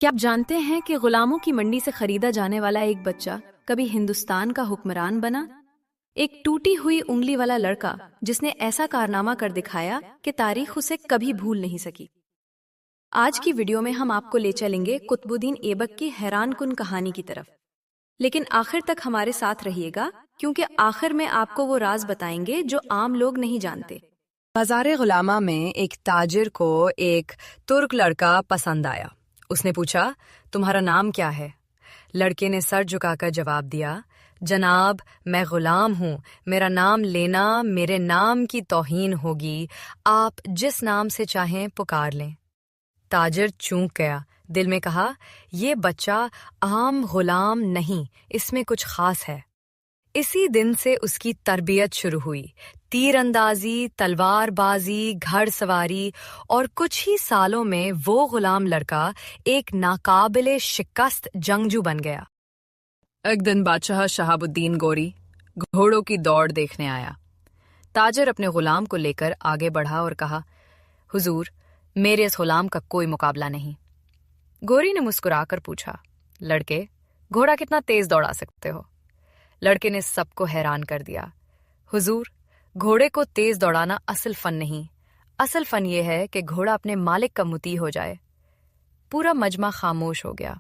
کیا آپ جانتے ہیں کہ غلاموں کی منڈی سے خریدا جانے والا ایک بچہ کبھی ہندوستان کا حکمران بنا؟ ایک ٹوٹی ہوئی انگلی والا لڑکا جس نے ایسا کارنامہ کر دکھایا کہ تاریخ اسے کبھی بھول نہیں سکی۔ آج کی ویڈیو میں ہم آپ کو لے چلیں گے قطب الدین ایبک کی حیران کن کہانی کی طرف، لیکن آخر تک ہمارے ساتھ رہیے گا کیونکہ آخر میں آپ کو وہ راز بتائیں گے جو عام لوگ نہیں جانتے۔ بازار غلامہ میں ایک تاجر کو ایک ترک لڑکا پسند آیا۔ اس نے پوچھا، تمہارا نام کیا ہے؟ لڑکے نے سر جھکا کر جواب دیا، جناب میں غلام ہوں، میرا نام لینا میرے نام کی توہین ہوگی، آپ جس نام سے چاہیں پکار لیں۔ تاجر چونک گیا، دل میں کہا، یہ بچہ عام غلام نہیں، اس میں کچھ خاص ہے۔ اسی دن سے اس کی تربیت شروع ہوئی، تیر اندازی، تلوار بازی، گھڑ سواری، اور کچھ ہی سالوں میں وہ غلام لڑکا ایک ناقابل شکست جنگجو بن گیا۔ ایک دن بادشاہ شہاب الدین گوری گھوڑوں کی دوڑ دیکھنے آیا۔ تاجر اپنے غلام کو لے کر آگے بڑھا اور کہا، حضور میرے اس غلام کا کوئی مقابلہ نہیں۔ گوری نے مسکرا کر پوچھا، لڑکے گھوڑا کتنا تیز دوڑا سکتے ہو؟ لڑکے نے سب کو حیران کر دیا، حضور گھوڑے کو تیز دوڑانا اصل فن نہیں، اصل فن یہ ہے کہ گھوڑا اپنے مالک کا مطیع ہو جائے۔ پورا مجمع خاموش ہو گیا۔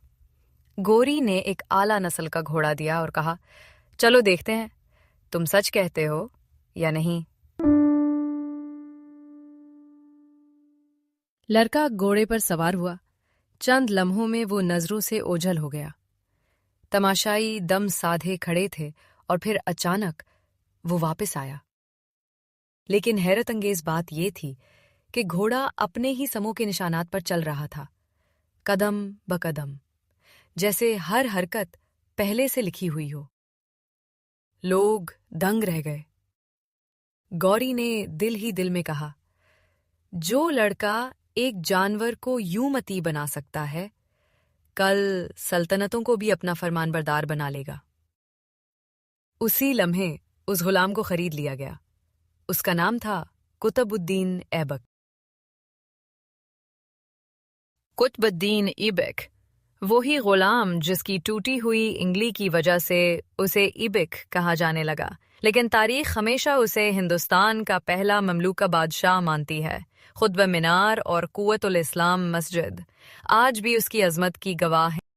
گوری نے ایک اعلیٰ نسل کا گھوڑا دیا اور کہا، چلو دیکھتے ہیں تم سچ کہتے ہو یا نہیں۔ لڑکا گھوڑے پر سوار ہوا، چند لمحوں میں وہ نظروں سے اوجھل ہو گیا۔ تماشائی دم سادھے کھڑے تھے اور پھر اچانک وہ واپس آیا۔ لیکن حیرت انگیز بات یہ تھی کہ گھوڑا اپنے ہی سموں کے نشانات پر چل رہا تھا، قدم بقدم، جیسے ہر حرکت پہلے سے لکھی ہوئی ہو۔ لوگ دنگ رہ گئے۔ گوری نے دل ہی دل میں کہا، جو لڑکا ایک جانور کو یوں مطیع بنا سکتا ہے، کل سلطنتوں کو بھی اپنا فرمان بردار بنا لے گا۔ اسی لمحے اس غلام کو خرید لیا گیا۔ اس کا نام تھا قطب الدین ایبک۔ قطب الدین ایبک، وہی غلام جس کی ٹوٹی ہوئی انگلی کی وجہ سے اسے ایبک کہا جانے لگا، لیکن تاریخ ہمیشہ اسے ہندوستان کا پہلا مملوکہ بادشاہ مانتی ہے۔ قطب مینار اور قوت الاسلام مسجد آج بھی اس کی عظمت کی گواہ ہیں۔